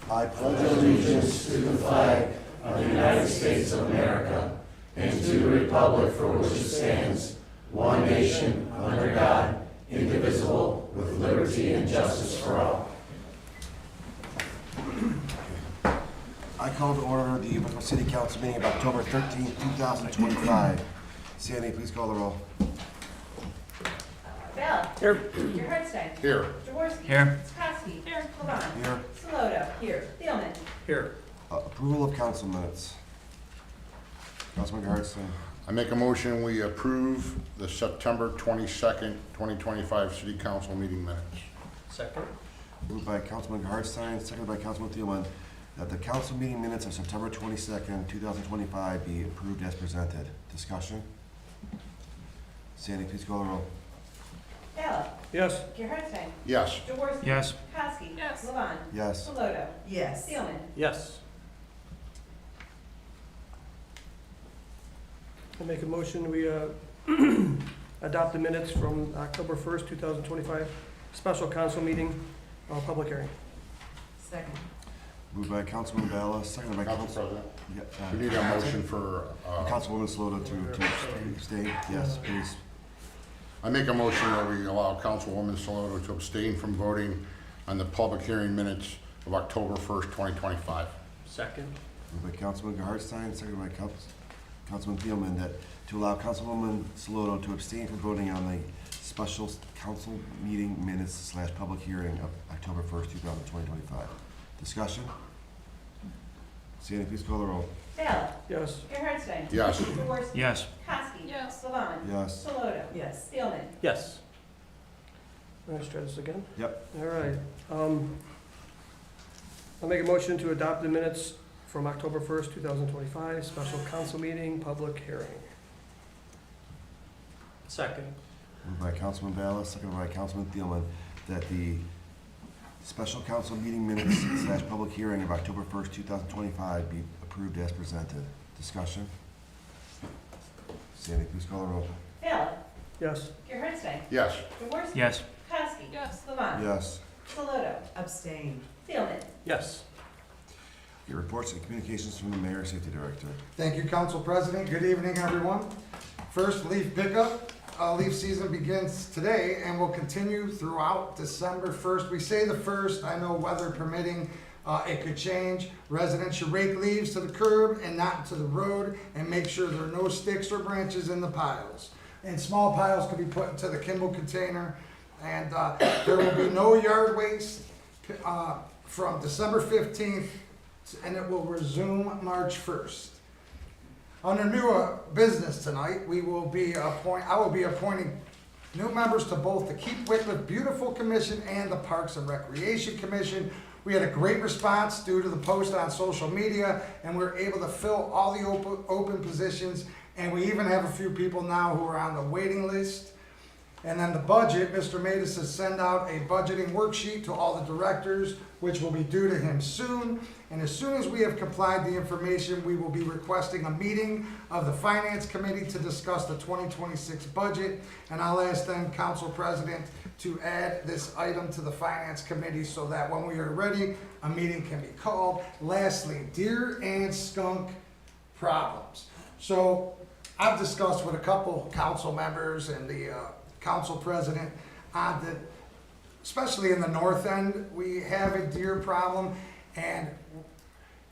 I pledge allegiance to the flag of the United States of America and to the republic for which it stands, one nation, under God, indivisible, with liberty and justice for all. I call to order the Wickliffe City Council meeting of October 13, 2025. Sandy, please call the roll. Bell. Here. Gerhardstein. Here. Jaworski. Here. Skoski. Here. Levon. Here. Saloto. Here. Thielman. Here. Approval of council minutes. Councilman Gerhardstein. I make a motion, we approve the September 22nd, 2025 City Council meeting minutes. Second. Moved by Councilman Gerhardstein, seconded by Councilman Thielman, that the council meeting minutes of September 22nd, 2025 be approved as presented. Discussion? Sandy, please call the roll. Bell. Yes. Gerhardstein. Yes. Jaworski. Yes. Skoski. Yes. Levon. Yes. Saloto. Yes. Thielman. Yes. I make a motion, we adopt the minutes from October 1st, 2025, special council meeting, public hearing. Second. Moved by Councilman Bala, seconded by Council Yeah, President, we need a motion for, Councilwoman Sloto to abstain. Yes, please. I make a motion that we allow Councilwoman Saloto to abstain from voting on the public hearing minutes of October 1st, 2025. Second. Moved by Councilman Gerhardstein, seconded by Councilman Thielman, that to allow Councilwoman Sloto to abstain from voting on the special council meeting minutes / public hearing of October 1st, 2025. Discussion? Sandy, please call the roll. Bell. Yes. Gerhardstein. Yes. Jaworski. Yes. Skoski. Yes. Levon. Yes. Saloto. Yes. Thielman. Yes. Let's try this again. Yep. All right. I'll make a motion to adopt the minutes from October 1st, 2025, special council meeting, public hearing. Second. Moved by Councilman Bala, seconded by Councilman Thielman, that the special council meeting minutes / public hearing of October 1st, 2025 be approved as presented. Discussion? Sandy, please call the roll. Bell. Yes. Gerhardstein. Yes. Jaworski. Yes. Skoski. Yes. Levon. Yes. Saloto. Abstain. Thielman. Yes. Your reports and communications from the Mayor, Safety Director. Thank you, Council President. Good evening, everyone. First, leaf pickup. Leaf season begins today and will continue throughout December 1st. We say the 1st, I know weather permitting, it could change. Residents should rake leaves to the curb and not to the road and make sure there are no sticks or branches in the piles. And small piles can be put into the Kimball container. And there will be no yard waste from December 15th, and it will resume March 1st. Under new business tonight, I will be appointing new members to both the Keep Wickliffe Beautiful Commission and the Parks and Recreation Commission. We had a great response due to the post on social media, and we were able to fill all the open positions, and we even have a few people now who are on the waiting list. And then the budget, Mr. Matus has sent out a budgeting worksheet to all the directors, which will be due to him soon. And as soon as we have complied the information, we will be requesting a meeting of the Finance Committee to discuss the 2026 budget. And I'll ask then Council President to add this item to the Finance Committee so that when we are ready, a meeting can be called. Lastly, deer and skunk problems. So I've discussed with a couple council members and the Council President on that, especially in the north end, we have a deer problem, and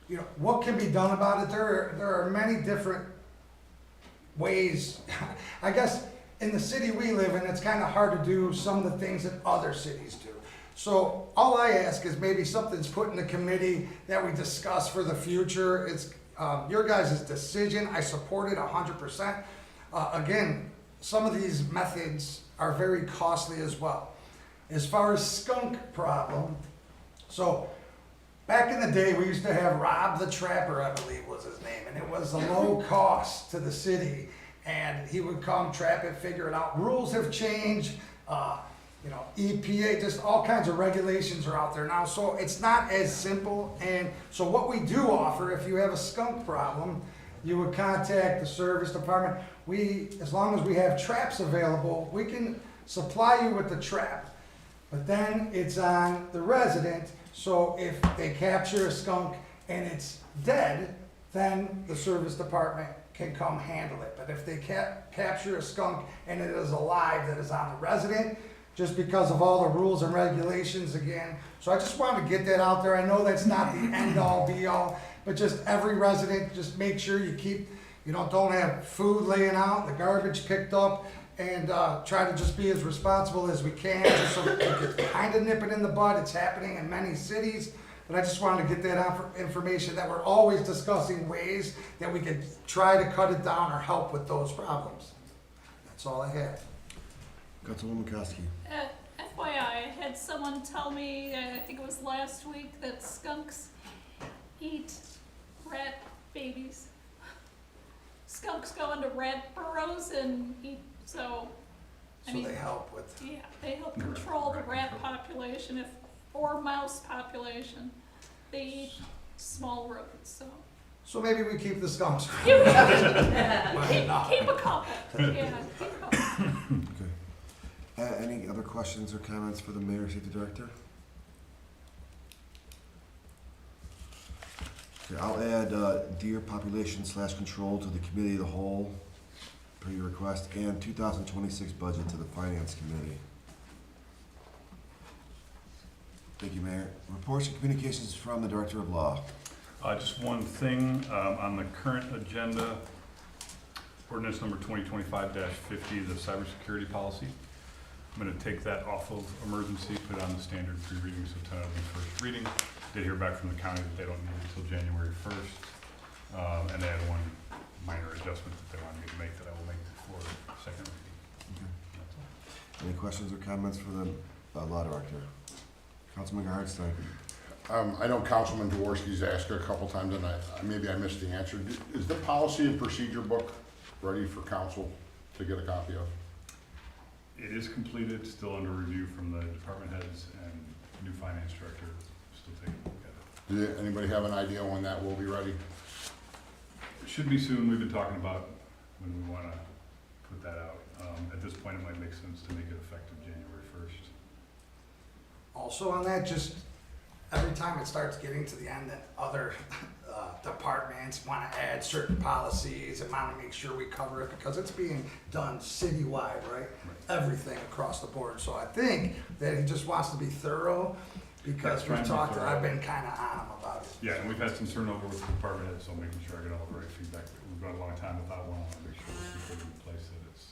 you know what can be done about it. There are many different ways. I guess in the city we live in, it's kind of hard to do some of the things that other cities do. So all I ask is maybe something's put in the committee that we discuss for the future. It's your guys' decision. I support it 100%. Again, some of these methods are very costly as well. As far as skunk problem, so back in the day we used to have Rob the Trapper, I believe was his name, and it was a low cost to the city, and he would come trap it, figure it out. Rules have changed, EPA, just all kinds of regulations are out there now, so it's not as simple. And so what we do offer, if you have a skunk problem, you would contact the service department. As long as we have traps available, we can supply you with the trap. But then it's on the resident So if they capture a skunk and it's dead, then the service department can come handle it. But if they capture a skunk and it is alive, that is on the resident, just because of all the rules and regulations again. So I just wanted to get that out there. I know that's not the end all be all, but just every resident, just make sure you keep, don't have food laying out, the garbage picked up, and try to just be as responsible as we can, just so that we can kind of nip it in the bud. It's happening in many cities, but I just wanted to get that information that we're always discussing ways that we could try to cut it down or help with those problems. That's all I have. Councilwoman Koski. FYI, I had someone tell me, I think it was last week, that skunks eat rat babies. Skunks go into rat burrows and eat, so, I So mean, they help with. yeah, they help control the rat population or mouse population. They eat small rodents, so. So maybe we keep the skunks. You Why not? keep a couple, yeah, keep a couple. Okay. Any other questions or comments for the Mayor, Safety Director? Okay, I'll add deer population / control to the Committee of the Whole, per your request, and 2026 budget to the Finance Committee. Thank you, Mayor. Reports and communications from the Director of Law. Just one thing, on the current agenda, ordinance number 2025-50, the cybersecurity policy. I'm gonna take that off of emergency, put it on the standard 3 readings, so tentatively first reading. Did hear back from the county that they don't need it until January 1st. And they had one minor adjustment that they wanted me to make that I will make before second reading. That's all. Any questions or comments for the Law Director? Councilman Hardstein. I know Councilman Jaworski's asked a couple times, and maybe I missed the answer. Is the policy and procedure book ready for council to get a copy of? It is completed, still under review from the department heads and new finance director, still taking a look at it. Does anybody have an idea when that will be ready? It should be soon. We've been talking about when we want to put that out. At this point, it might make sense to make it effective January 1st. Also on that, just every time it starts getting to the end that other departments want to add certain policies and want to make sure we cover it because it's being done citywide, right? Everything across the board. So I think that he just wants to be thorough because Trying we've to be talked, thorough. I've been kind of on him about it. Yeah, and we've had some turnover with the department heads, so making sure I get all the right feedback. We've gone a long time without one. I want to make sure we keep it in place that it's,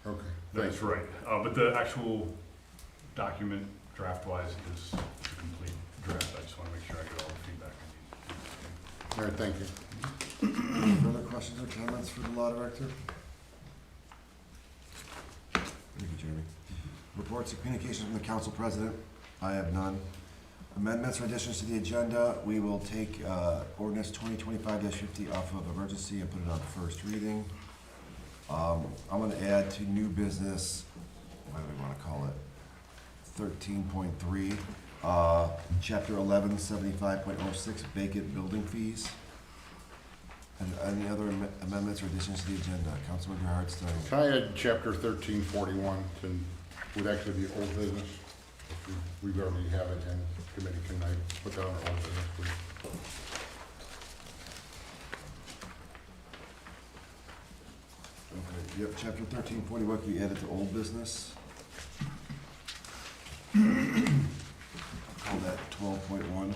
Okay. that's right. But the actual document draft-wise is a complete draft. I just want to make sure I get all the feedback I need. All right, thank you. Any further questions or comments for the Law Director? Thank you, Jeremy. Reports and communications from the Council President. I have none. Amendments or additions to the agenda, we will take ordinance 2025-50 off of emergency and put it on first reading. I'm gonna add to new business, what do we wanna call it? 13.3, chapter 1175.06, vacant building fees. And any other amendments or additions to the agenda? Councilman Hardstein. Can I add chapter 1341 to, would actually be old business? We already have it in committee. Can I put that on old business, please? Okay, yep, chapter 1341 can be added to old business. Call that 12.1.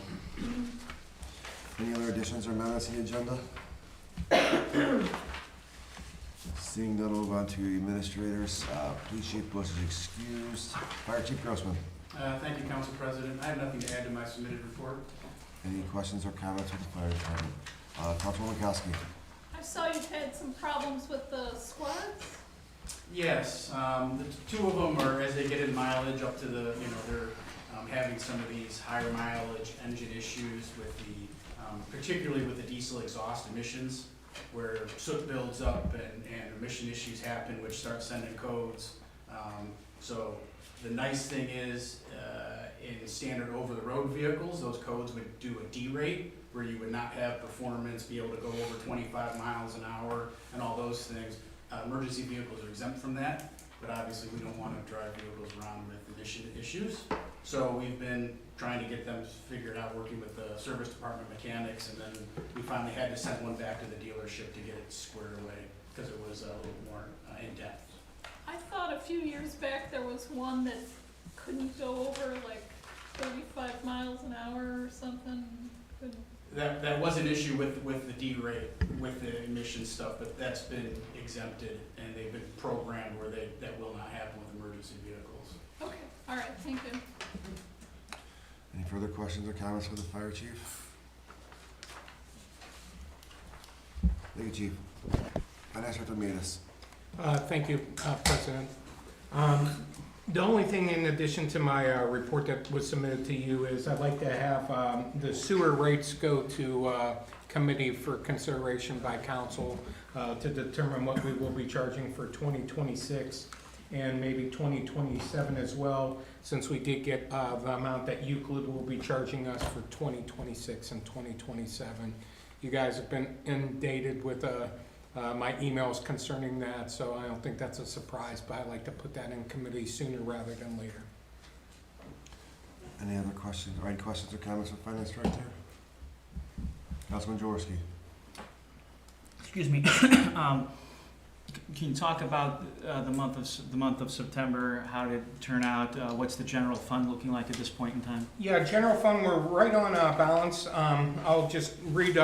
Any other additions or amendments to the agenda? Seeing none, we'll move on to administrators. Police Chief Bush is excused. Fire Chief Grossman. Thank you, Council President. I have nothing to add to my submitted report. Any questions or comments with the fire department? Councilwoman Kowski. I saw you've had some problems with the squads. Yes, the two of them are, as they get in mileage up to the, they're having some of these higher mileage engine issues with the, particularly with the diesel exhaust emissions, where soot builds up and emission issues happen, which start sending codes. So the nice thing is, in standard over-the-road vehicles, those codes would do a D rate, where you would not have performance, be able to go over 25 miles an hour and all those things. Emergency vehicles are exempt from that, but obviously we don't want to drive vehicles around with emission issues. So we've been trying to get them figured out, working with the service department mechanics, and then we finally had to send one back to the dealership to get it squared away, because it was a little more in-depth. I thought a few years back there was one that couldn't go over like 35 miles an hour or something. Couldn't- That was an issue with the D rate, with the emission stuff, but that's been exempted, and they've been programmed where that will not happen with emergency vehicles. Okay, all right, thank you. Any further questions or comments for the fire chief? Thank you, Chief. Finance Director Matus. Thank you, President. The only thing in addition to my report that was submitted to you is I'd like to have the sewer rates go to committee for consideration by council to determine what we will be charging for 2026 and maybe 2027 as well, since we did get the amount that Euclid will be charging us for 2026 and 2027. You guys have been inundated with my emails concerning that, so I don't think that's a surprise, but I'd like to put that in committee sooner rather than later. Any other questions, or any questions or comments for Finance Director? Councilman Jaworski. Excuse me. Can you talk about the month of September? How did it turn out? What's the general fund looking like at this point in time? Yeah, general fund, we're right on balance. I'll just read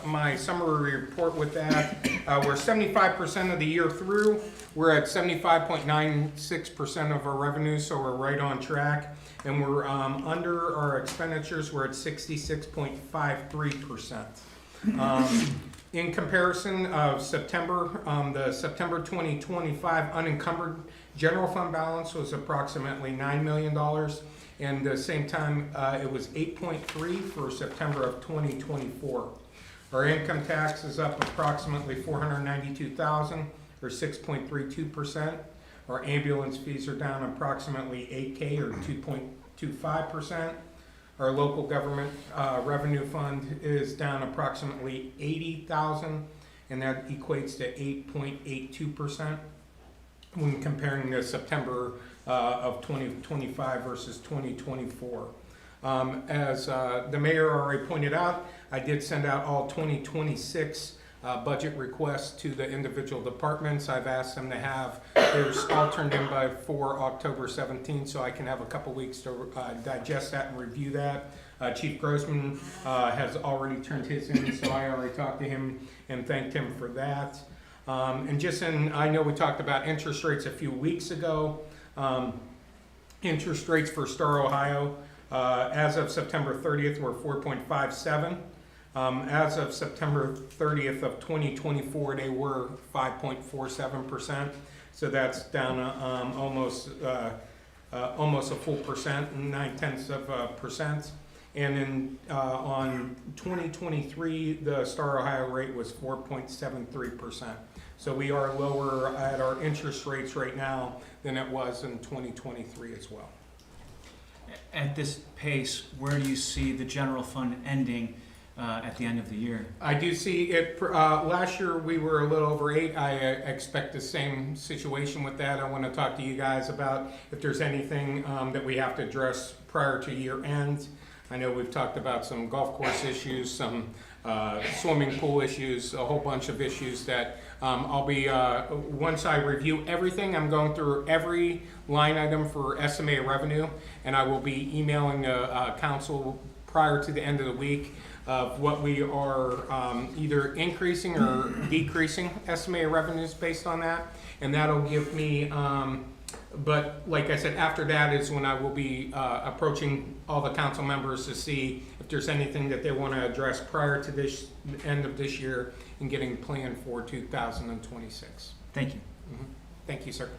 my summary report with that. We're 75% of the year through. We're at 75.96% of our revenue, so we're right on track. And we're under our expenditures, we're at 66.53%. In comparison of September, the September 2025 unencumbered general fund balance was approximately $9 million. And the same time, it was 8.3 for September of 2024. Our income tax is up approximately $492,000 or 6.32%. Our ambulance fees are down approximately $8K or 2.25%. Our local government revenue fund is down approximately $80,000, and that equates to 8.82% when comparing the September of 2025 versus 2024. As the mayor already pointed out, I did send out all 2026 budget requests to the individual departments. I've asked them to have theirs all turned in by October 17th, so I can have a couple weeks to digest that and review that. Chief Grossman has already turned his in, so I already talked to him and thanked him for that. I know we talked about interest rates a few weeks ago. Interest rates for Star Ohio, as of September 30th, were 4.57. As of September 30th of 2024, they were 5.47%. So that's down almost a full percent, 0.9%. And then on 2023, the Star Ohio rate was 4.73%. So we are lower at our interest rates right now than it was in 2023 as well. At this pace, where do you see the general fund ending at the end of the year? I do see it, last year we were a little over 8. I expect the same situation with that. I want to talk to you guys about if there's anything that we have to address prior to year end. I know we've talked about some golf course issues, some swimming pool issues, a whole bunch of issues that I'll be, once I review everything, I'm going through every line item for estimated revenue, and I will be emailing the council prior to the end of the week of what we are either increasing or decreasing estimated revenues based on that. And that'll give me, but like I said, after that is when I will be approaching all the council members to see if there's anything that they want to address prior to this end of this year and getting planned for 2026. Thank you. Thank you, sir.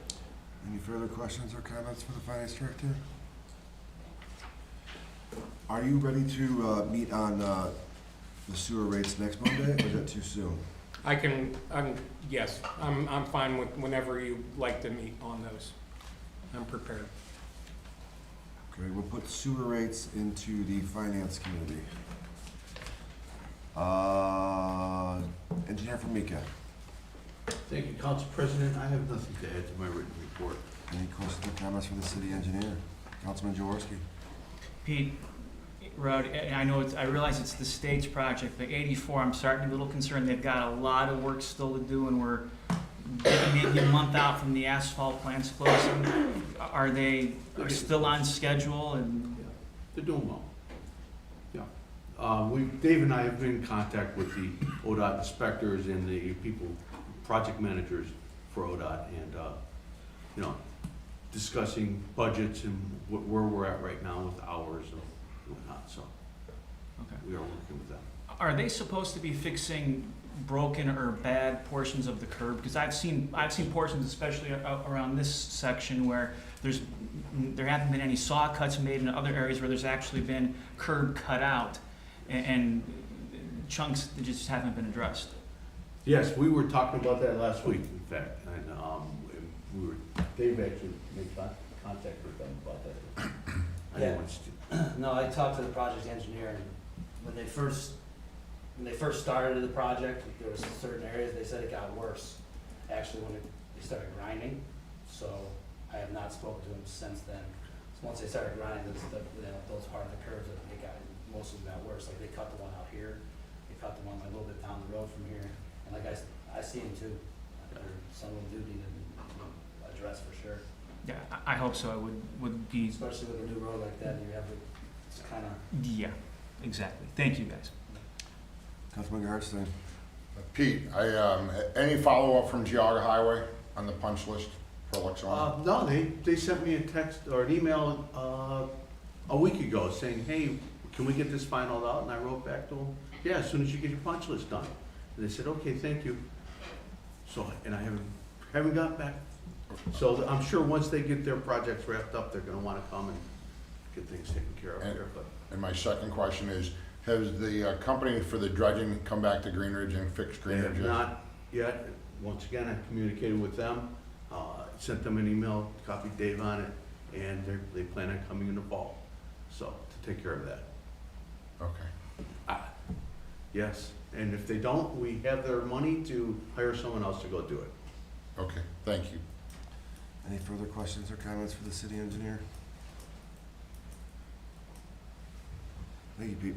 Any further questions or comments for the Finance Director? Are you ready to meet on the sewer rates next Monday, or is that too soon? Yes, I'm fine with whenever you like to meet on those. I'm prepared. Okay, we'll put sewer rates into the Finance Committee. Engineer Formica, Thank you, Council President. I have nothing to add to my written report. any questions or comments from the city engineer? Councilman Jaworski. Pete, Road, and I know I realize it's the state's project, but 84, I'm starting to be a little concerned. They've got a lot of work still to do, and we're maybe a month out from the asphalt plants closing. Are they still on schedule? And They're doing well. Yeah. Dave and I have been in contact with the ODOT inspectors and the people, project managers for ODOT, and, you know, discussing budgets and where we're at right now with hours and whatnot, so. Okay. We are working with them. Are they supposed to be fixing broken or bad portions of the curb? Because I've seen portions, especially around this section, where there haven't been any saw cuts made in other areas where there's actually been curb cut out, and chunks that just haven't been addressed. Yes, we were talking about that last week, in fact, and, Dave actually made contact with them about that. No, I talked to the project engineer, and when they first started the project, there was certain areas, they said it got worse, actually, when they started grinding. So I have not spoken to them since then. So once they started grinding, those part of the curves, most of them got worse. Like, they cut the one out here, they cut the one a little bit down the road from here, and like I see them too. Some of them do need to address for sure. Yeah, I hope so. I would be. Especially with a new road like that, you have it's kind of. Yeah, exactly. Thank you, guys. Councilman Hartstein. Pete, any follow-up from Geauga Highway on the punch list for Lexington? No, they sent me a text or an email, a week ago saying, hey, can we get this finalized out? And I wrote back to them, yeah, as soon as you get your punch list done. And they said, okay, thank you. So, and I haven't gotten back. So I'm sure once they get their projects wrapped up, they're gonna wanna come and get things taken care of here, but. And my second question is, has the company for the dredging come back to Green Ridge and fixed Green They Ridge? have not yet. Once again, I communicated with them, sent them an email, copied Dave on it, and they plan on coming in the fall, so, to take care of that. Okay. Yes, and if they don't, we have their money to hire someone else to go do it. Okay, thank you. Any further questions or comments for the city engineer? Thank you, Pete.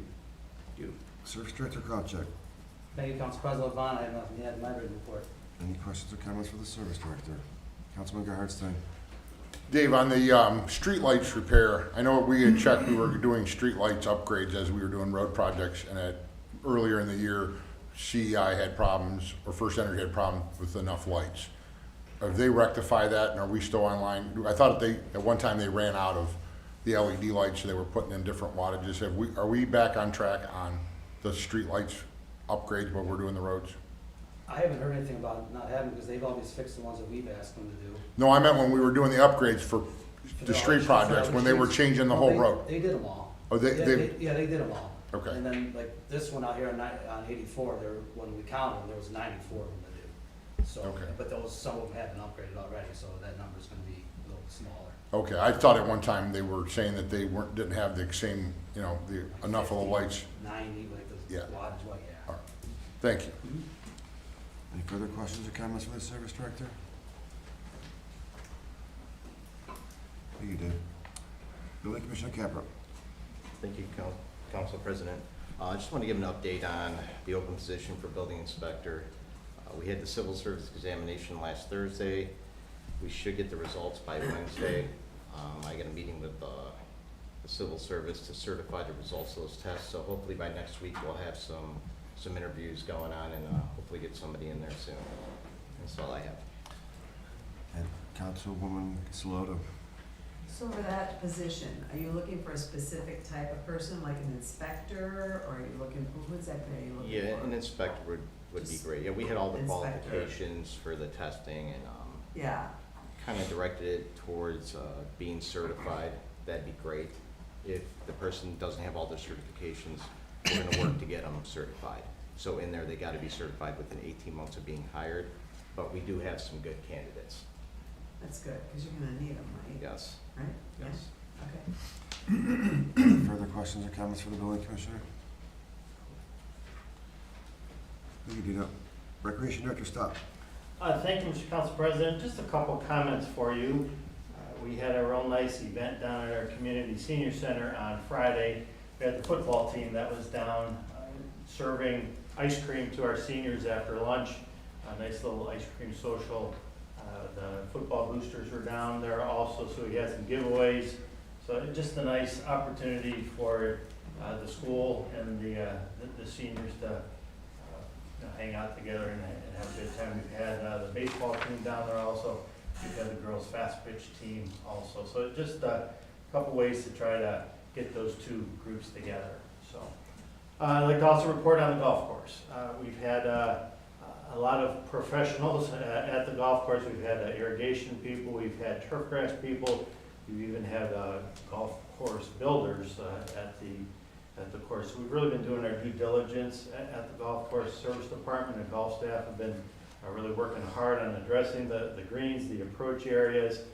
You. Service Director Krawcheck. Thank you, Council President Vaughn. I have nothing to add in my written report. Any questions or comments for the Service Director? Councilman Hartstein. Dave, on the street lights repair, I know we had checked, we were doing street lights upgrades as we were doing road projects, and earlier in the year, CEI had problems, or First Energy had problems with enough lights. Have they rectified that, and are we still online? I thought at one time they ran out of the LED lights, so they were putting in different wattages. Are we back on track on the street lights upgrades while we're doing the roads? I haven't heard anything about not having, because they've always fixed the ones that we've asked them to do. No, I meant when we were doing the upgrades for the street projects, when they were changing the whole road. They did them all. Oh, Yeah, they did them all. Okay. And then, like, this one out here on 84, when we counted them, there was 94 of them to do. So, Okay. but some of them have been upgraded already, so that number's gonna be a little smaller. Okay, I thought at one time they were saying that they didn't have the same, enough of the lights. 90, like the Yeah. wattage, what, yeah. All right. Thank you. Any further questions or comments for the Service Director? Thank you, Dave. Building Commissioner Capra. Thank you, Council President. I just want to give an update on the open position for building inspector. We had the civil service examination last Thursday. We should get the results by Wednesday. I got a meeting with the civil service to certify the results of those tests, so hopefully by next week we'll have some interviews going on and hopefully get somebody in there soon. That's all I have. And Councilwoman Saloto. So for that position, are you looking for a specific type of person, like an inspector, or are you looking, who exactly are you looking for? Yeah, an inspector would be great. Yeah, we had all the Inspector. qualifications for the testing and Yeah, kind of directed it towards being certified. That'd be great. If the person doesn't have all their certifications, we're going to work to get them certified. So in there, they got to be certified within 18 months of being hired. But we do have some good candidates. that's good, because you're gonna need them, right? Yes. Right? Yes. Yeah, okay. Any further questions or comments for the Building Commissioner? Thank you, Dino. Recreation Director, stop. Thank you, Mr. Council President. Just a couple comments for you. we had a real nice event down at our community senior center on Friday. We had the football team that was down serving ice cream to our seniors after lunch. A nice little ice cream social. The football boosters were down there also, so we had some giveaways. So just a nice opportunity for the school and the seniors to hang out together and have a good time. We've had the baseball team down there also. We've had the girls' fast pitch team also. So just a couple ways to try to get those two groups together. So I'd like to also report on the golf course. We've had a lot of professionals at the golf course. We've had irrigation people, we've had turf grass people, we've even had golf course builders at the course. So we've really been doing our due diligence at the golf course. Service department and golf staff have been really working hard on addressing the greens, the approach areas.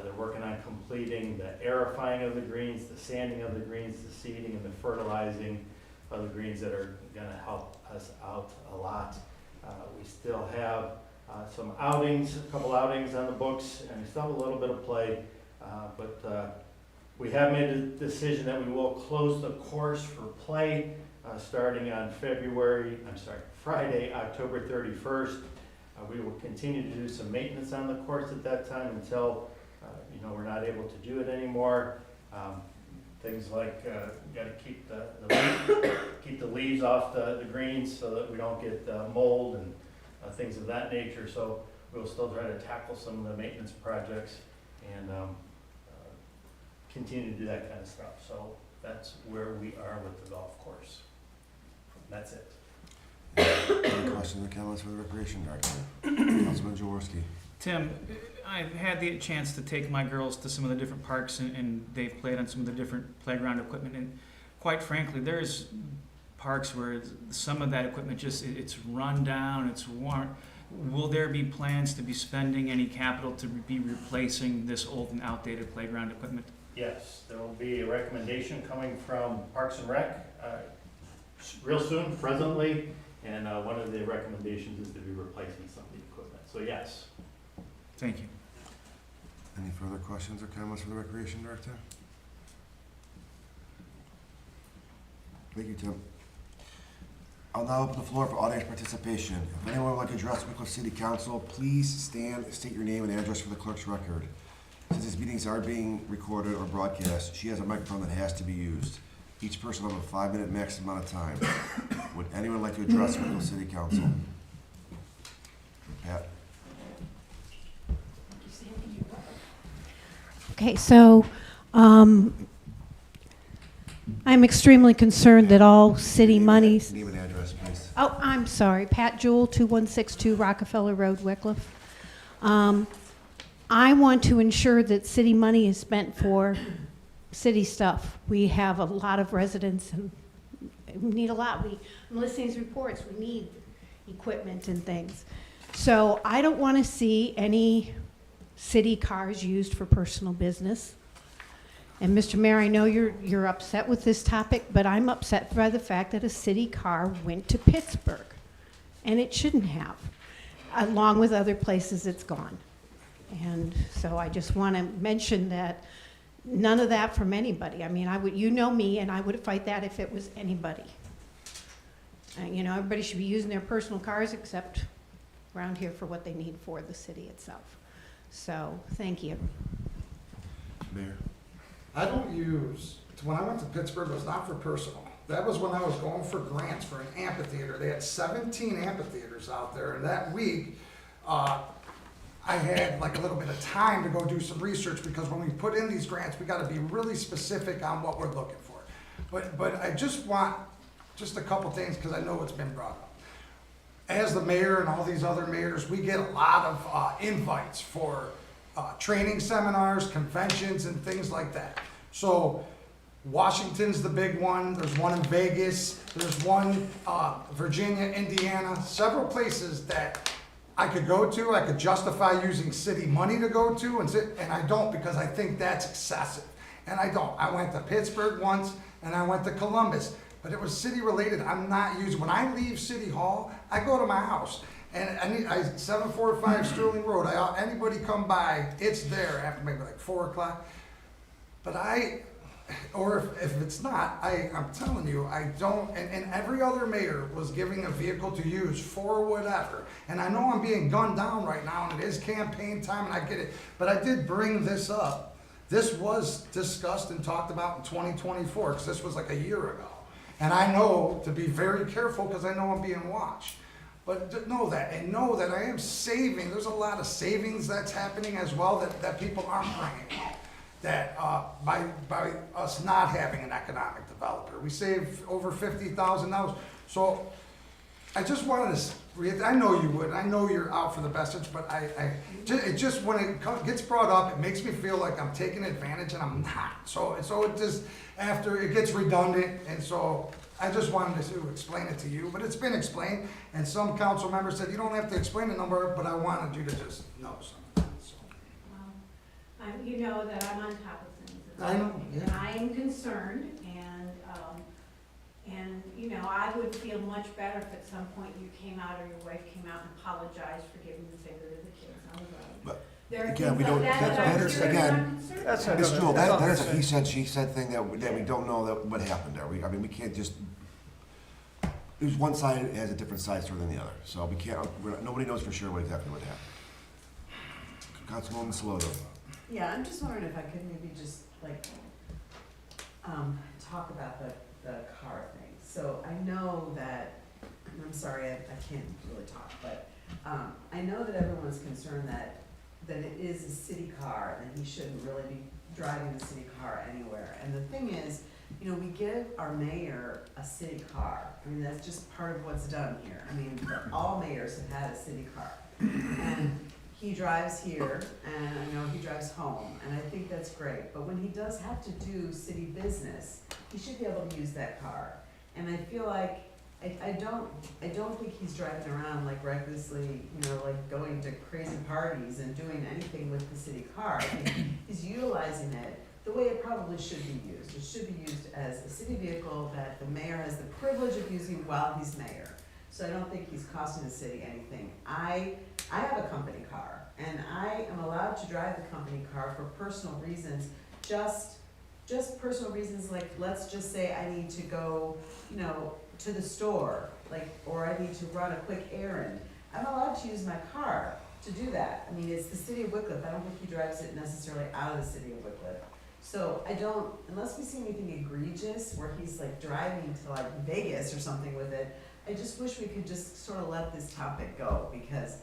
They're working on completing the aerifying of the greens, the sanding of the greens, the seeding and the fertilizing of the greens that are going to help us out a lot. We still have some outings, a couple outings on the books, and we still have a little bit of play, but we have made a decision that we will close the course for play starting on Friday, October 31st. We will continue to do some maintenance on the course at that time until we're not able to do it anymore. Things like got to keep the leaves off the greens so that we don't get mold and things of that nature. So we'll still try to tackle some of the maintenance projects and continue to do that kind of stuff. So that's where we are with the golf course. That's it. Any questions or comments for the Recreation Director? Councilman Jaworski. Tim, I've had the chance to take my girls to some of the different parks and they've played on some of the different playground equipment, and quite frankly, there's parks where some of that equipment it's run down, it's worn. Will there be plans to be spending any capital to be replacing this old and outdated playground equipment? Yes, there will be a recommendation coming from Parks and Rec real soon, presently, and one of the recommendations is to be replacing some of the equipment. So yes. Thank you. Any further questions or comments for the Recreation Director? Thank you, Tim. I'll now open the floor for audience participation. If anyone would like to address Wickliffe City Council, please stand, state your name and address for the clerk's record. Since these meetings are being recorded or broadcast, she has a microphone that has to be used. Each person will have a 5-minute maximum amount of time. Would anyone like to address Wickliffe City Council? Pat? Okay, so I'm extremely concerned that all city monies. Name and address, please. Oh, I'm sorry. Pat Jewell, 2162 Rockefeller Road, Wickliffe. I want to ensure that city money is spent for city stuff. We have a lot of residents and we need a lot. I'm listening to reports. We need equipment and things. So I don't want to see any city cars used for personal business. And Mr. Mayor, I know you're upset with this topic, but I'm upset by the fact that a city car went to Pittsburgh, and it shouldn't have, along with other places it's gone. And so I just want to mention that none of that from anybody. I mean, you know me, and I would fight that if it was anybody. Everybody should be using their personal cars except around here for what they need for the city itself. So, thank you. Mayor? I don't when I went to Pittsburgh, it was not for personal. That was when I was going for grants for an amphitheater. They had 17 amphitheaters out there, and that week, I had like a little bit of time to go do some research, because when we put in these grants, we gotta be really specific on what we're looking for. But I just want a couple things, because I know it's been brought up. As the mayor and all these other mayors, we get a lot of invites for training seminars, conventions, and things like that. So Washington's the big one. There's one in Vegas. There's one Virginia, Indiana, several places that I could go to. I could justify using city money to go to, and I don't, because I think that's excessive. And I don't. I went to Pittsburgh once, and I went to Columbus, but it was city related. I'm not using, when I leave City Hall, I go to my house. And 745 Sterling Road, anybody come by, it's there after maybe like 4 o'clock. But or if it's not, I'm telling you, I don't, and every other mayor was giving a vehicle to use for whatever. And I know I'm being gunned down right now, and it is campaign time, and I get it, but I did bring this up. This was discussed and talked about in 2024, because this was like a year ago. And I know to be very careful, because I know I'm being watched. But know that, and know that I am saving, there's a lot of savings that's happening as well that people aren't bringing. That by us not having an economic developer, we save over $50,000. So I just wanted to, I know you would, I know you're out for the best interest, but it just, when it gets brought up, it makes me feel like I'm taking advantage, and I'm not. So it just, after, it gets redundant, and so I just wanted to explain it to you, but it's been explained, and some council members said, you don't have to explain the number, but I wanted you to just know something. So. You know that I'm on top of things. I know, yeah. And I am concerned, and, you know, I would feel much better if at some point you came out or your wife came out and apologized for giving the finger to the kids on the road. But There are again, we things don't, like that that I'm is, serious again, I'm concerned That's about. not- Ms. Jewell, That's all that's a I'm he said, she said thing that we don't know what happened there. I mean, we can't just, there's one side has a different side story than the other. So we can't, nobody knows for sure exactly what happened. Councilwoman Saloto. Yeah, I'm just wondering if I could maybe just like, talk about the car thing. So I know that, and I'm sorry, I can't really talk, but, I know that everyone's concerned that it is a city car, and he shouldn't really be driving the city car anywhere. And the thing is, you know, we give our mayor a city car. I mean, that's just part of what's done here. I mean, all mayors have had a city car. And he drives here, and I know he drives home, and I think that's great. But when he does have to do city business, he should be able to use that car. And I feel like, I don't think he's driving around like recklessly, you know, like going to crazy parties and doing anything with the city car. I think he's utilizing it the way it probably should be used. It should be used as a city vehicle that the mayor has the privilege of using while he's mayor. So I don't think he's costing the city anything. I have a company car, and I am allowed to drive the company car for personal reasons, just personal reasons, like, let's just say I need to go, you know, to the store, like, or I need to run a quick errand. I'm allowed to use my car to do that. I mean, it's the city of Wickliffe. I don't think he drives it necessarily out of the city of Wickliffe. So I don't, unless we see anything egregious where he's like driving to like Vegas or something with it, I just wish we could just sort of let this topic go, because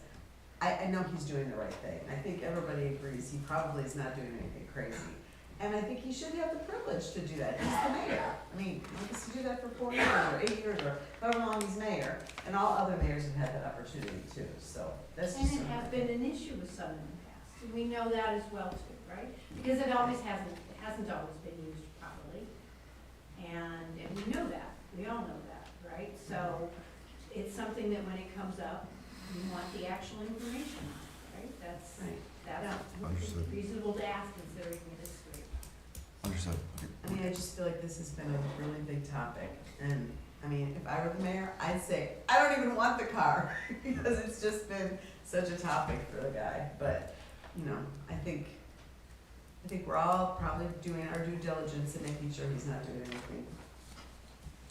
I know he's doing the right thing. I think everybody agrees he probably is not doing anything crazy. And I think he should have the privilege to do that. He's the mayor. I mean, he gets to do that for 4 years or 8 years or however long he's mayor. And all other mayors have had that opportunity too. So that's just. And it has been an issue with some in the past, and we know that as well too, right? Because it hasn't always been used properly. And we know that, we all know that, right? So it's something that when it comes up, you want the actual information on it, right? That's Understood. reasonable to ask considering the history. Understood. I mean, I just feel like this has been a really big topic, and, I mean, if I were the mayor, I'd say, I don't even want the car, because it's just been such a topic for the guy, but, you know, I think we're all probably doing our due diligence and making sure he's not doing anything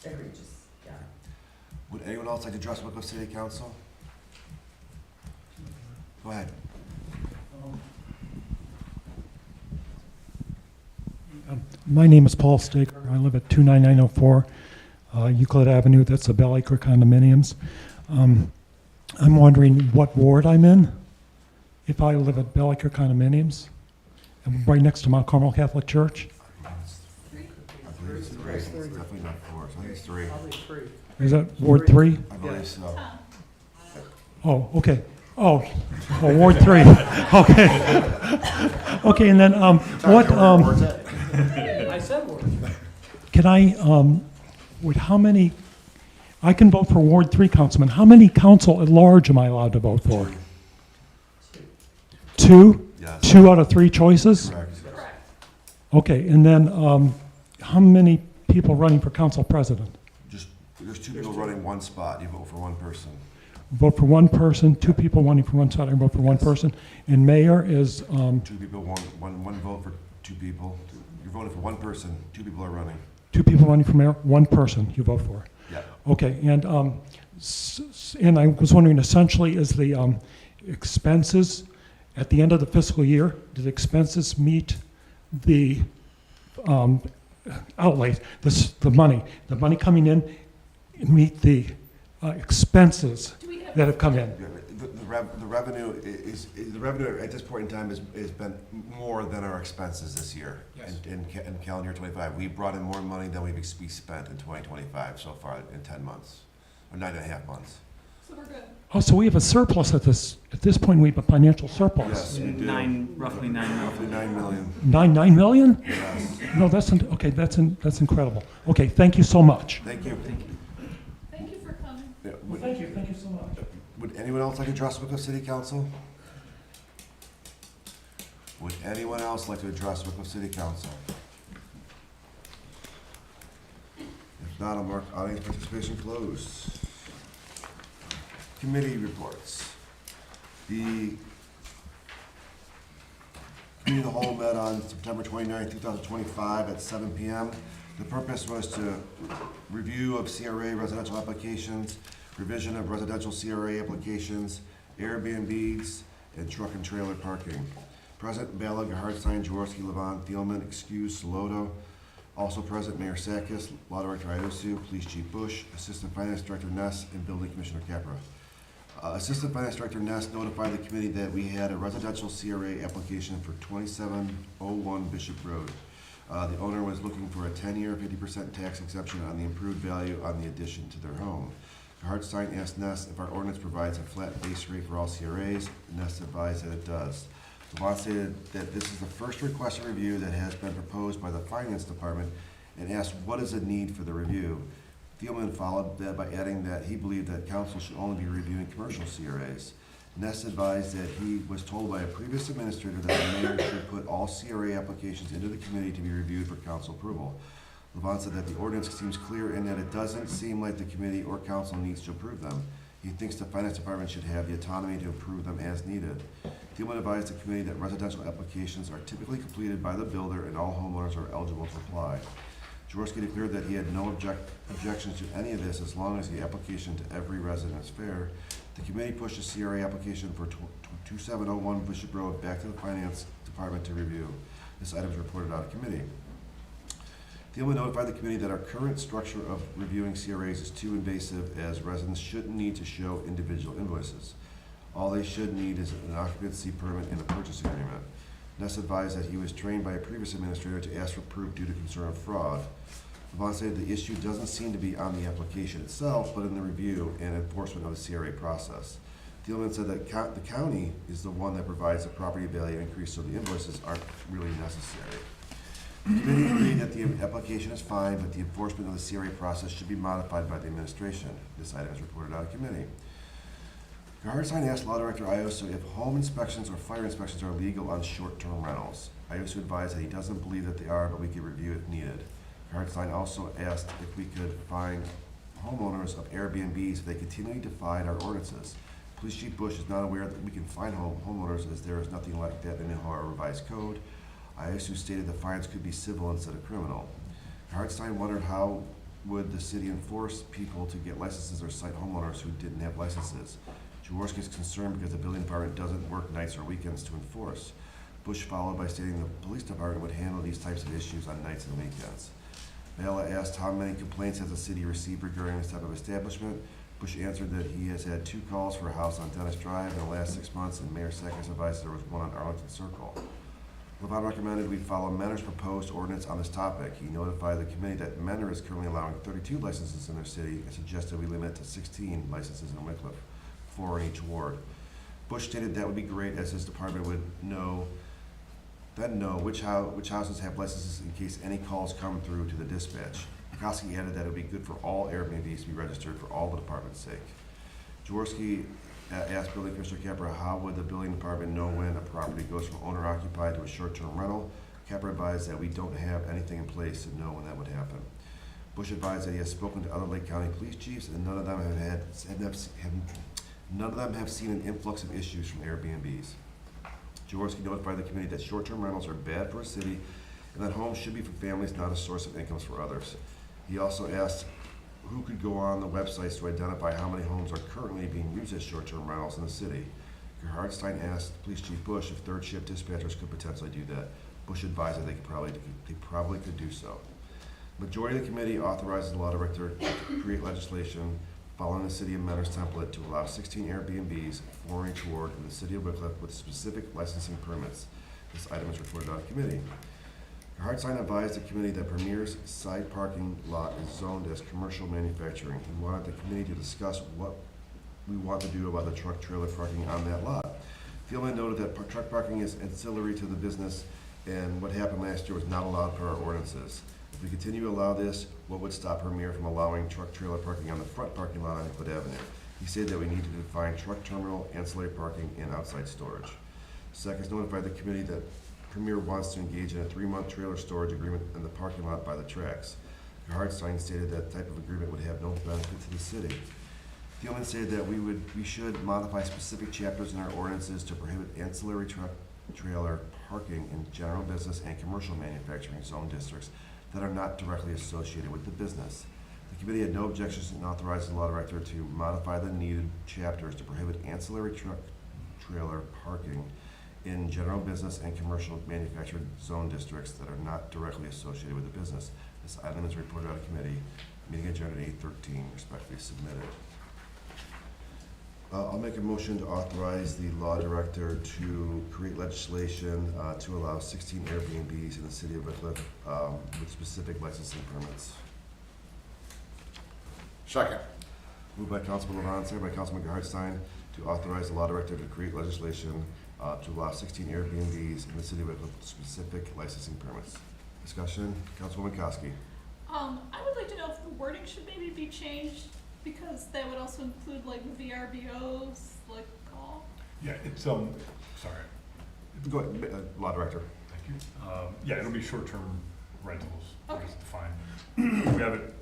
egregious, yeah. Would anyone else like to address Wickliffe City Council? Go ahead. My name is Paul Staker. I live at 29904 Euclid Avenue. That's the Bell Acre condominiums. I'm wondering what ward I'm in. If I live at Bell Acre condominiums, I'm right next to Mount Carmel Catholic Church. It's definitely not 4, so I think it's 3. Probably 3. Is that Ward 3? I believe so. Oh, okay. Oh, Ward 3. Okay. Okay, and then what? I said Ward. Can I? With how many? I can vote for Ward 3, Councilman. How many council at large am I allowed to vote for? 2? Yes. 2 out of 3 choices? Correct. Okay, and then how many people running for council president? There's 2 people running one spot. You vote for one person. vote for one person, two people running for one side, I vote for one person. And mayor is, Two people, one vote for two people. You're voting for one person, two people are running. two people running for mayor, one person you vote for. Yeah. Okay, and, and I was wondering, essentially, is the expenses at the end of the fiscal year, do the expenses meet the outlays, the money coming in, meet the expenses Do we have, that have come in? Yeah, the revenue the revenue at this point in time has been more than our expenses this year. Yes. In calendar year 25, we brought in more money than we spent in 2025 so far in 10 months, or 9.5 months. so we're good. Oh, so we have a surplus at this point, we have a financial surplus. Yes, we do. Roughly 9 million. Roughly 9 million. 9 million? Yes. No, okay, that's incredible. Okay, thank you so much. Thank you. Thank you for coming. Yeah, Thank you so much. would anyone else like to address Wickliffe City Council? Would anyone else like to address Wickliffe City Council? If not, I'll mark audience participation closed. Committee reports. The Committee of the Whole met on September 29, 2025 at 7 p.m. The purpose was to review of CRA residential applications, revision of residential CRA applications, Airbnbs, and truck and trailer parking. Present, Bala, Hartstein, Jaworski, Levon, Thielman, excused, Saloto. Also present, Mayor Sakis, Law Director Iosu, Police Chief Bush, Assistant Finance Director Ness, and Building Commissioner Capra. Assistant Finance Director Ness notified the committee that we had a residential CRA application for 2701 Bishop Road. The owner was looking for a 10-year, 50% tax exemption on the improved value on the addition to their home. Hartstein asked Ness if our ordinance provides a flat base rate for all CRAs. Ness advised that it does. Levon stated that this is the first request for review that has been proposed by the Finance Department and asked what is the need for the review. Thielman followed that by adding that he believed that council should only be reviewing commercial CRAs. Ness advised that he was told by a previous administrator that the mayor should put all CRA applications into the committee to be reviewed for council approval. Levon said that the ordinance seems clear and that it doesn't seem like the committee or council needs to approve them. He thinks the finance department should have the autonomy to approve them as needed. Thielman advised the committee that residential applications are typically completed by the builder and all homeowners are eligible to apply. Jaworski declared that he had no objections to any of this as long as the application to every resident is fair. The committee pushed the CRA application for 2701 Bishop Road back to the Finance Department to review. This item is reported out of committee. Thielman notified the committee that our current structure of reviewing CRAs is too invasive as residents shouldn't need to show individual invoices. All they should need is an occupancy permit and a purchase agreement. Ness advised that he was trained by a previous administrator to ask for proof due to concern of fraud. Levon said the issue doesn't seem to be on the application itself, but in the review and enforcement of the CRA process. Thielman said that the county is the one that provides the property value increase, so the invoices aren't really necessary. The committee agreed that the application is fine, but the enforcement of the CRA process should be modified by the administration. This item is reported out of committee. Hartstein asked Law Director Iosu if home inspections or fire inspections are legal on short-term rentals. Iosu advised that he doesn't believe that they are, but we could review if needed. Hartstein also asked if we could find homeowners of Airbnbs if they continually defied our ordinances. Police Chief Bush is not aware that we can find homeowners as there is nothing like that in our revised code. Iosu stated the fines could be civil instead of criminal. Hartstein wondered how would the city enforce people to get licenses or cite homeowners who didn't have licenses. Jaworski is concerned because the building department doesn't work nights or weekends to enforce. Bush followed by stating the police department would handle these types of issues on nights and weekends. Bala asked how many complaints has the city received regarding this type of establishment. Bush answered that he has had 2 calls for a house on Dennis Drive in the last 6 months, and Mayor Sakis advised there was one on Arlington Circle. Levon recommended we follow Mentor's proposed ordinance on this topic. He notified the committee that Mentor is currently allowing 32 licenses in their city and suggested we limit it to 16 licenses in Wickliffe, 4 in each ward. Bush stated that would be great as his department would know which houses have licenses in case any calls come through to the dispatch. Koski added that it would be good for all Airbnbs to be registered for all the department's sake. Jaworski asked Building Commissioner Capra how would the building department know when a property goes from owner occupied to a short-term rental. Capra advised that we don't have anything in place to know when that would happen. Bush advised that he has spoken to other Lake County police chiefs and none of them None of them have seen an influx of issues from Airbnbs. Jaworski notified the committee that short-term rentals are bad for a city and that homes should be for families, not a source of incomes for others. He also asked who could go on the websites to identify how many homes are currently being used as short-term rentals in the city. Gerhardstein asked Police Chief Bush if third shift dispatchers could potentially do that. Bush advised that they probably could do so. Majority of the committee authorizes the law director to create legislation following the City of Mentor's template to allow 16 Airbnbs, 4 in each ward in the City of Wickliffe with specific licensing permits. This item is reported on the committee. Hartstein advised the committee that Premier's side parking lot is zoned as commercial manufacturing. He wanted the committee to discuss what we want to do about the truck trailer parking on that lot. Thielman noted that truck parking is ancillary to the business, and what happened last year was not allowed per our ordinances. If we continue to allow this, what would stop Premier from allowing truck trailer parking on the front parking lot on Euclid Avenue? He said that we need to define truck terminal, ancillary parking, and outside storage. Seconds notified the committee that Premier wants to engage in a 3-month trailer storage agreement in the parking lot by the tracks. Hartstein stated that type of agreement would have no benefit to the city. Thielman said that we should modify specific chapters in our ordinances to prohibit ancillary truck trailer parking in general business and commercial manufacturing zone districts that are not directly associated with the business. The committee had no objections and authorized the law director to modify the needed chapters to prohibit ancillary truck trailer parking in general business and commercial manufactured zone districts that are not directly associated with the business. This item is reported out of committee. Meeting adjourned at 8:13, respectfully submitted. I'll make a motion to authorize the law director to create legislation to allow 16 Airbnbs in the City of Wickliffe with specific licensing permits. Second. Moved by Councilman Levon, second by Councilman Hartstein, to authorize the law director to create legislation to allow 16 Airbnbs in the City of Wickliffe with specific licensing permits. Discussion, Councilwoman Koski. I would like to know if the wording should maybe be changed, because that would also include like VRBOs, like call. Yeah, it's, sorry, Go ahead, law director. thank you. Yeah, it'll be short-term rentals, Okay. as defined. We have it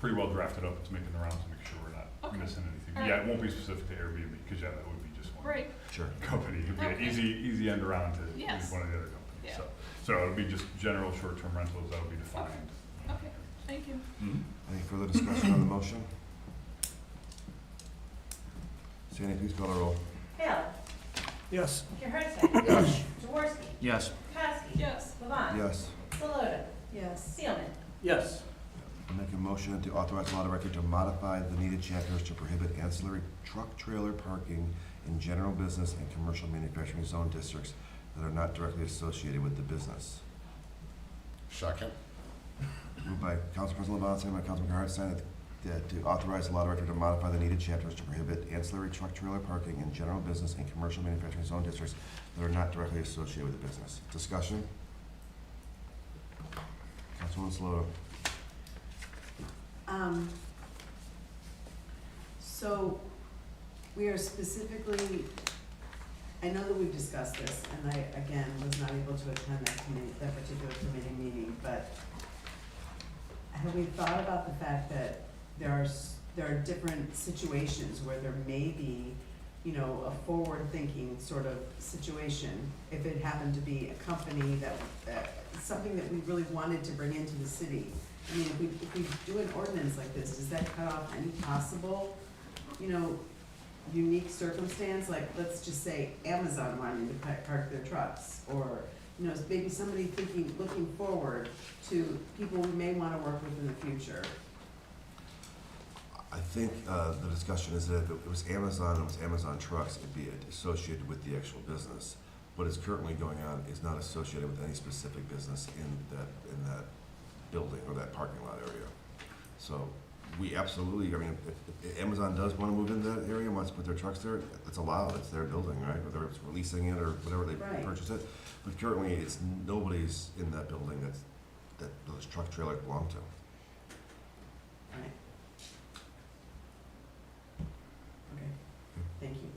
pretty well drafted up, it's making the rounds to make sure we're not Okay. missing anything. All Yeah, right. it won't be specific to Airbnb, because yeah, that would be just one Right, Sure. company. It'd be an Okay. easy end around to Yes. use one of the other companies. Yeah. So it'll be just general short-term rentals that'll be defined. okay, thank you. Any further discussion on the motion? Sandy, please call the roll. Taylor. Yes. Gerhardstein. Yes. Jaworski. Yes. Kowski. Yes. Levon. Yes. Solota. Yes. Thielman. Yes. I'll make a motion to authorize the law director to modify the needed chapters to prohibit ancillary truck trailer parking in general business and commercial manufacturing zone districts that are not directly associated with the business. Second. Moved by Council President Levon, second by Councilman Hartstein, that to authorize the law director to modify the needed chapters to prohibit ancillary truck trailer parking in general business and commercial manufacturing zone districts that are not directly associated with the business. Discussion? Councilwoman Sloto. So we are specifically, I know that we've discussed this, and I, again, was not able to attend that particular committee meeting, but have we thought about the fact that there are different situations where there may be, you know, a forward-thinking sort of situation, if it happened to be a company that something that we really wanted to bring into the city? I mean, if we do an ordinance like this, does that cut off any possible, you know, unique circumstance? Like, let's just say Amazon wanting to park their trucks, or, you know, maybe somebody looking forward to people we may want to work with in the future. I think the discussion is that if it was Amazon trucks, it'd be associated with the actual business. What is currently going on is not associated with any specific business in that building or that parking lot area. So we absolutely, I mean, if Amazon does want to move into that area, wants to put their trucks there, it's allowed, it's their building, right? Whether it's releasing it or whatever they Right. purchase it. But currently, it's nobody's in that building that those truck trailers belong to. Right. Okay, thank you.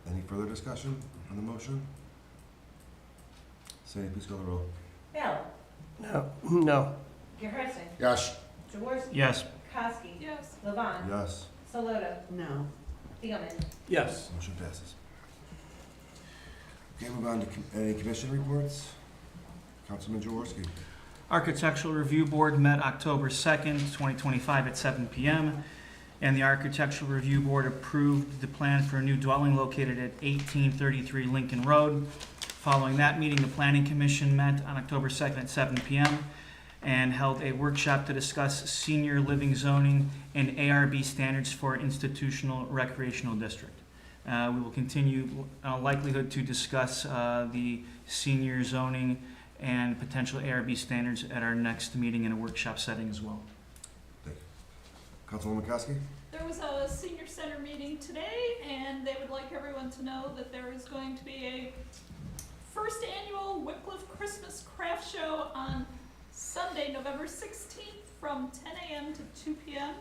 Any further discussion on the motion? Sandy, please call the roll. Taylor. No. Gerhardstein. Yes. Jaworski. Yes. Kowski. Yes. Levon. Yes. Solota. No. Thielman. Yes. Motion passes. Okay, move on to any commission reports. Councilman Jaworski. Architectural Review Board met October 2nd, 2025 at 7 p.m. And the Architectural Review Board approved the plan for a new dwelling located at 1833 Lincoln Road. Following that meeting, the Planning Commission met on October 2nd at 7 p.m. and held a workshop to discuss senior living zoning and ARB standards for institutional recreational district. We will continue likelihood to discuss the senior zoning and potential ARB standards at our next meeting in a workshop setting as well. Councilwoman McCoskey. There was a senior center meeting today, and they would like everyone to know that there is going to be a first annual Wickliffe Christmas Craft Show on Sunday, November 16th from 10 a.m. to 2 p.m.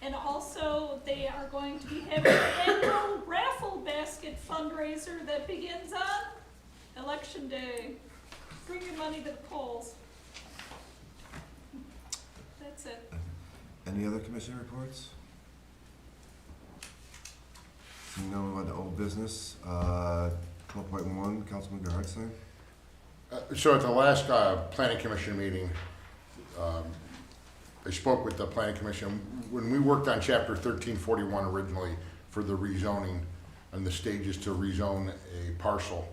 And also, they are going to be having an annual raffle basket fundraiser that begins on Election Day. Bring your money to the polls. That's it. Any other commission reports? Seeing no one on the old business, 12.1, Councilman Gerhardstein. So at the last planning commission meeting, I spoke with the planning commission. When we worked on chapter 1341 originally for the rezoning and the stages to rezone a parcel,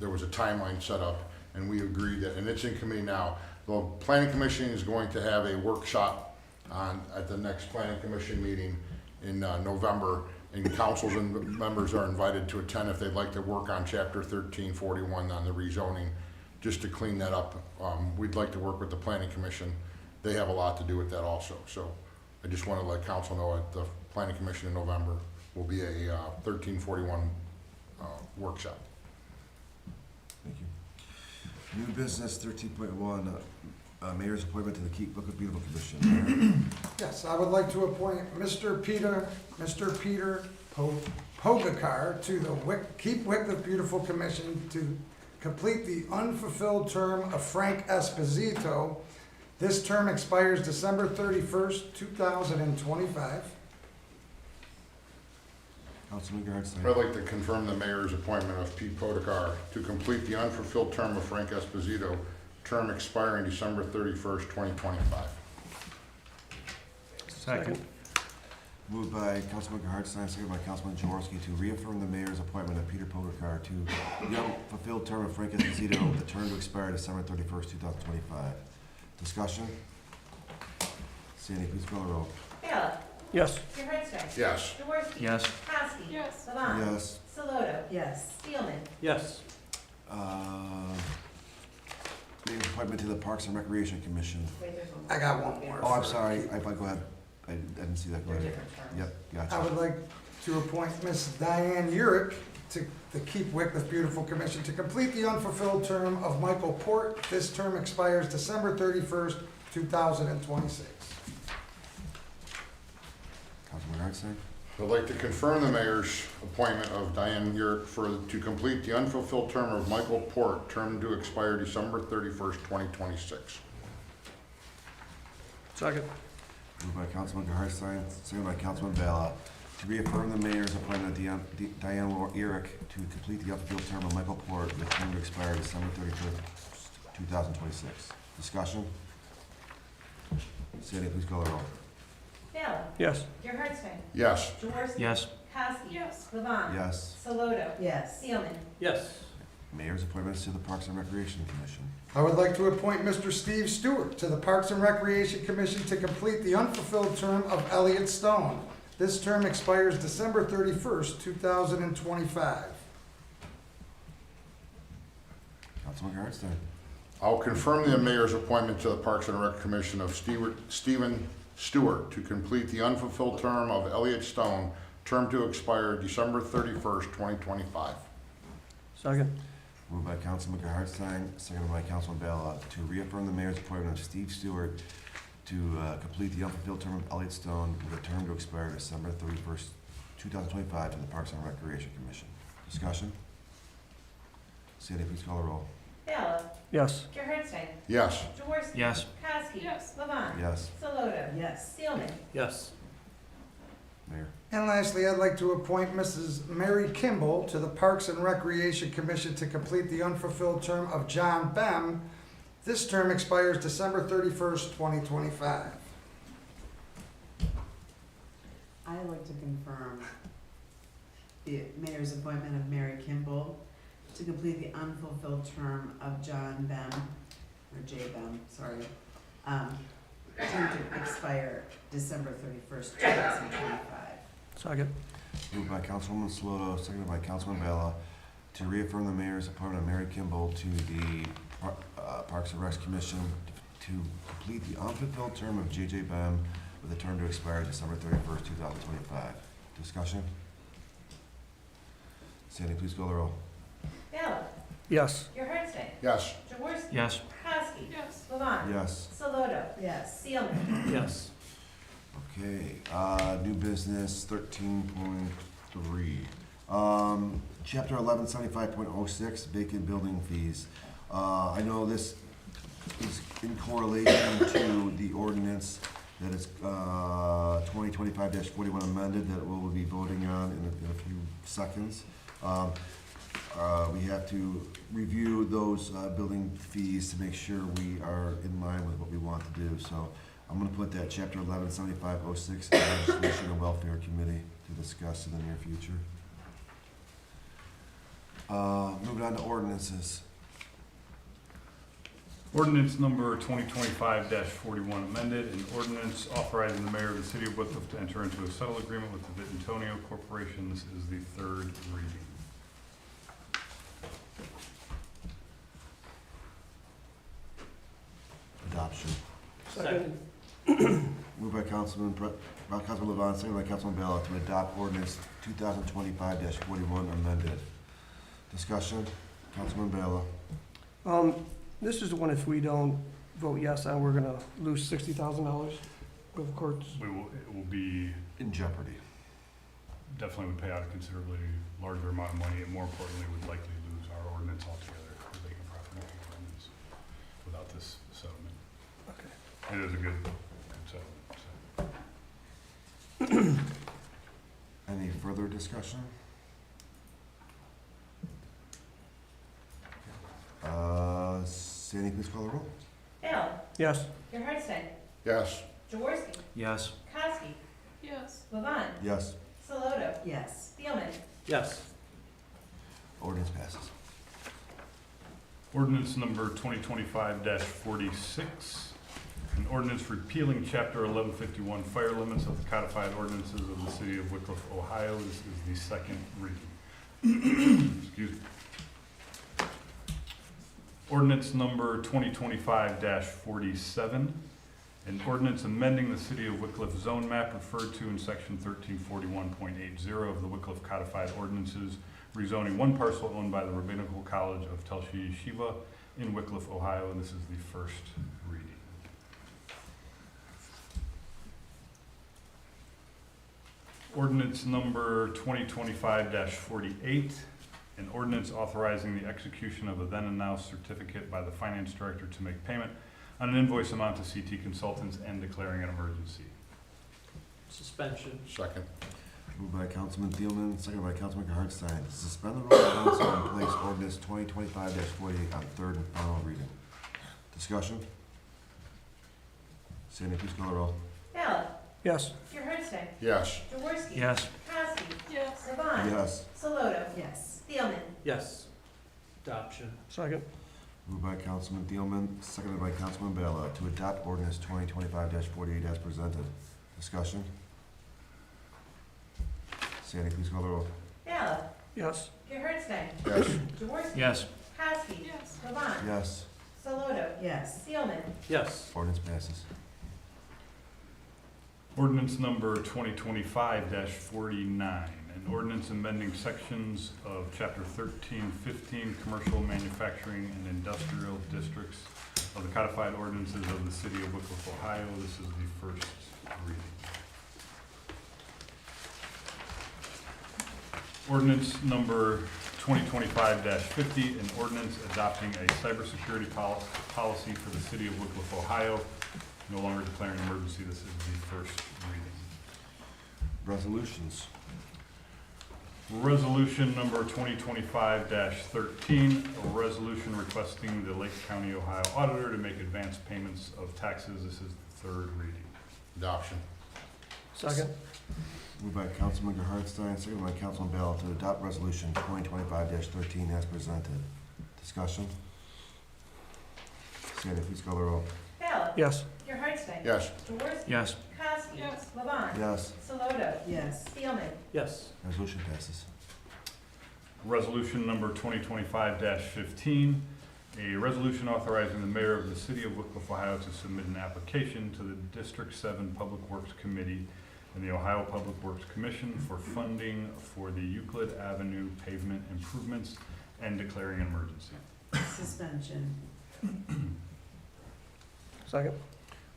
there was a timeline set up, and we agreed that, and it's in committee now. The planning commission is going to have a workshop at the next planning commission meeting in November, and councils and members are invited to attend if they'd like to work on chapter 1341 on the rezoning, just to clean that up. We'd like to work with the planning commission. They have a lot to do with that also. So I just want to let council know at the planning commission in November will be a 1341 workshop. Thank you. New business 13.1, mayor's appointment to the Keep Wickliffe Beautiful Commission. Yes, I would like to appoint Mr. Peter Pogakar to the Keep Wickliffe Beautiful Commission to complete the unfulfilled term of Frank Esposito. This term expires December 31st, 2025. Councilman Gerhardstein. I'd like to confirm the mayor's appointment of Pete Podekar to complete the unfulfilled term of Frank Esposito, term expiring December 31st, 2025. Second. Moved by Councilman Gerhardstein, seconded by Councilman Jaworski to reaffirm the mayor's appointment of Peter Pogakar to the unfulfilled term of Frank Esposito, the term to expire December 31st, 2025. Discussion? Sandy, please call the roll. Ballot. Yes. Gerhardstein. Yes. Jaworski. Yes. Kowski. Yes. Levon. Yes. Saloto. Yes. Thielman. Yes. Mayor's appointment to the Parks and Recreation Commission. Wait, there's one. I got one more. Oh, I'm sorry, go ahead. I didn't see that, go They're ahead. different terms. Yep, I gotcha. would like to appoint Ms. Diane Urick to the Keep Wickliffe Beautiful Commission to complete the unfulfilled term of Michael Port. This term expires December 31st, 2026. Councilman Gerhardstein. I'd like to confirm the mayor's appointment of Diane Urick to complete the unfulfilled term of Michael Port, term to expire December 31st, 2026. Second. Moved by Councilman Gerhardstein, seconded by Councilman Bala, to reaffirm the mayor's appointment of Diane Urick to complete the unfulfilled term of Michael Port, with term to expire December 31st, 2026. Discussion? Sandy, please call the roll. Ballot. Yes. Gerhardstein. Yes. Jaworski. Yes. Kowski. Yes. Levon. Yes. Saloto. Yes. Thielman. Yes. Mayor's appointments to the Parks and Recreation Commission. I would like to appoint Mr. Steve Stewart to the Parks and Recreation Commission to complete the unfulfilled term of Elliot Stone. This term expires December 31st, 2025. Councilman Gerhardstein. I'll confirm the mayor's appointment to the Parks and Rec Commission of Stephen Stewart to complete the unfulfilled term of Elliot Stone, term to expire December 31st, 2025. Second. Moved by Councilman Gerhardstein, seconded by Councilman Bala, to reaffirm the mayor's appointment of Steve Stewart to complete the unfulfilled term of Elliot Stone with a term to expire December 31st, 2025 to the Parks and Recreation Commission. Discussion? Sandy, please call the roll. Ballot. Yes. Gerhardstein. Yes. Jaworski. Yes. Kowski. Yes. Levon. Yes. Saloto. Yes. Thielman. Yes. Mayor. And lastly, I'd like to appoint Mrs. Mary Kimball to the Parks and Recreation Commission to complete the unfulfilled term of John Bem. This term expires December 31st, 2025. I'd like to confirm the mayor's appointment of Mary Kimball to complete the unfulfilled term of John Bem, or J. Bem, sorry, term to expire December 31st, 2025. Second. Moved by Councilwoman Sloto, seconded by Councilman Bella, to reaffirm the mayor's appointment of Mary Kimball to the Parks and Recs Commission to complete the unfulfilled term of J.J. Bem with a term to expire December 31st, 2025. Discussion? Sandy, please call the roll. Ballard. Yes. Gerhardstein. Yes. Jaworski. Yes. Kowski. Yes. Levon. Yes. Soloto. Yes. Seelman. Yes. Okay, new business 13.3. Chapter 1175.06, vacant building fees. I know this is in correlation to the ordinance that is 2025-41 amended that we'll be voting on in a few seconds. We have to review those building fees to make sure we are in line with what we want to do. So I'm going to put that Chapter 1175.06 in the Legislation and Welfare Committee to discuss in the near future. Moving on to ordinances. Ordinance number 2025-41 amended, an ordinance authorizing the mayor of the city of Wickliffe to enter into a settle agreement with the Vitantonio Corporation. This is the third reading. Adoption. Second. Moved by Councilman Levon, seconded by Councilman Bella to adopt ordinance 2025-41 amended. Discussion? Councilman Bella. This is the one if we don't vote yes on, we're gonna lose $60,000 with courts. It will be, In jeopardy. definitely would pay out a considerably larger amount of money, and more importantly, would likely lose our ordinance altogether, the vacant property ordinance, without this settlement. Okay. It is a good settlement, so. Any further discussion? Sandy, please call the roll. Ballard. Yes. Gerhardstein. Yes. Jaworski. Yes. Kowski. Yes. Levon. Yes. Soloto. Yes. Seelman. Yes. Ordinance passes. Ordinance number 2025-46, an ordinance repealing Chapter 1151 fire limits of the codified ordinances of the city of Wickliffe, Ohio. This is the second reading. Excuse me. Ordinance number 2025-47, an ordinance amending the city of Wickliffe zone map referred to in section 1341.80 of the Wickliffe codified ordinances, rezoning one parcel owned by the Rabbinical College of Telshi Yeshiva in Wickliffe, Ohio, and this is the first reading. Ordinance number 2025-48, an ordinance authorizing the execution of a then and now certificate by the finance director to make payment on an invoice amount to CT Consultants and declaring an emergency. Suspension. Second. Moved by Councilman Thielman, seconded by Councilman Gerhardstein. To suspend the rules of council and place ordinance 2025-48 on third and final reading. Discussion? Sandy, please call the roll. Ballard. Yes. Gerhardstein. Yes. Jaworski. Yes. Kowski. Yes. Levon. Yes. Soloto. Yes. Seelman. Yes. Adoption. Second. Moved by Councilman Thielman, seconded by Councilman Bella to adopt ordinance 2025-48 as presented. Discussion? Sandy, please call the roll. Ballard. Yes. Gerhardstein. Yes. Jaworski. Yes. Kowski. Yes. Levon. Yes. Soloto. Yes. Seelman. Yes. Ordinance passes. Ordinance number 2025-49, an ordinance amending sections of Chapter 1315, Commercial, Manufacturing, and Industrial Districts of the codified ordinances of the city of Wickliffe, Ohio. This is the first reading. Ordinance number 2025-50, an ordinance adopting a cybersecurity policy for the city of Wickliffe, Ohio. No longer declaring an emergency. This is the first reading. Resolutions. Resolution number 2025-13, a resolution requesting the Lake County, Ohio Auditor to make advance payments of taxes. This is the third reading. Adoption. Second. Moved by Councilman Hartstein, seconded by Councilman Bell to adopt resolution 2025-13 as presented. Discussion? Sandy, please call the roll. Ballard. Yes. Gerhardstein. Yes. Jaworski. Yes. Kowski. Yes. Levon. Yes. Saloto. Yes. Spielman. Yes. Resolution passes. Resolution number 2025-15, a resolution authorizing the mayor of the city of Wickliffe, Ohio to submit an application to the District 7 Public Works Committee and the Ohio Public Works Commission for funding for the Euclid Avenue pavement improvements and declaring an emergency. Suspension. Second.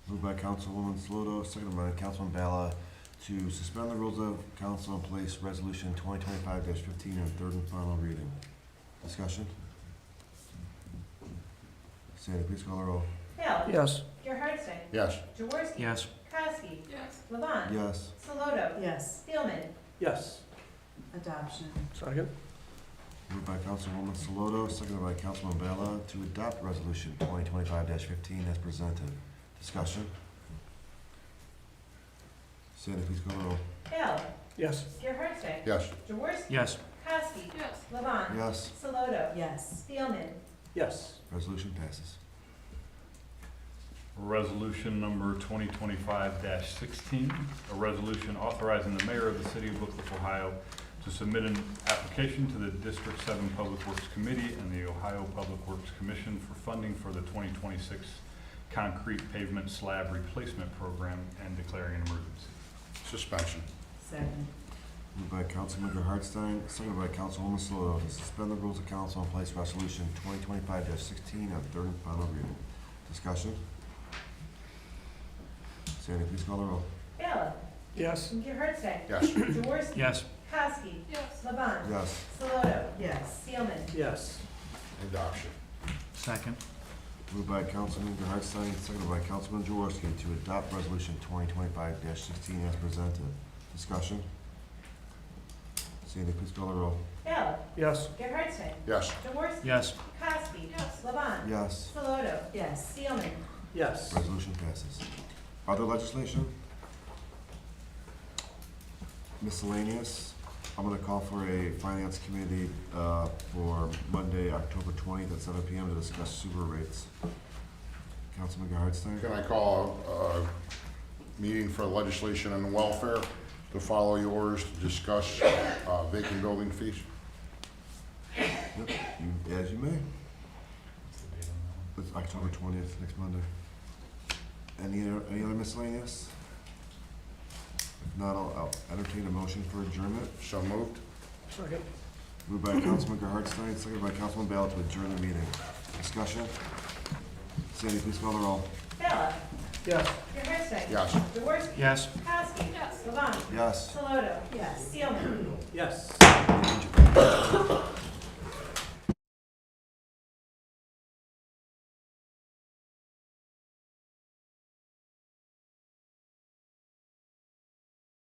Moved by Councilwoman Saloto, seconded by Councilman Bala to suspend the rules of council and place resolution 2025-15 on third and final reading. Discussion? Sandy, please call the roll. Ballard. Yes. Gerhardstein. Yes. Jaworski. Yes. Kowski. Yes. Levon. Yes. Saloto. Yes. Spielman. Yes. Adoption. Second. Moved by Councilwoman Saloto, seconded by Councilman Bala to adopt resolution 2025-15 as presented. Discussion? Sandy, please call the roll. Ballard. Yes. Gerhardstein. Yes. Jaworski. Yes. Kowski. Yes. Levon. Yes. Saloto. Yes. Spielman. Yes. Resolution passes. Resolution number 2025-16, a resolution authorizing the mayor of the city of Wickliffe, Ohio to submit an application to the District 7 Public Works Committee and the Ohio Public Works Commission for funding for the 2026 concrete pavement slab replacement program and declaring an emergency. Suspension. Second. Moved by Councilman Hartstein, seconded by Councilwoman Saloto to suspend the rules of council and place resolution 2025-16 on third and final reading. Discussion? Sandy, please call the roll. Ballard. Yes. Gerhardstein. Yes. Jaworski. Yes. Kowski. Yes. Levon. Yes. Saloto. Yes. Spielman. Yes. Adoption. Second. Moved by Councilman Hartstein, seconded by Councilman Jaworski to adopt resolution 2025-16 as presented. Discussion? Sandy, please call the roll. Ballard. Yes. Gerhardstein. Yes. Jaworski. Yes. Kowski. Yes. Levon. Yes. Saloto. Yes. Spielman. Yes. Resolution passes. Other legislation? Miscellaneous. I'm gonna call for a finance committee, for Monday, October 20th at 7 PM to discuss sewer rates. Councilman Hartstein? Can I call a meeting for legislation and welfare to follow yours to discuss vacant building fees? Yep, as you may. It's October 20th, next Monday. Any other miscellaneous? If not, I'll entertain a motion for adjournment. So moved. Second. Moved by Councilman Hartstein, seconded by Councilman Bell to adjourn the meeting. Discussion? Sandy, please call the roll. Ballard. Yes. Gerhardstein. Yes. Jaworski. Yes. Kowski. Yes. Levon. Yes. Saloto. Yes. Spielman. Yes.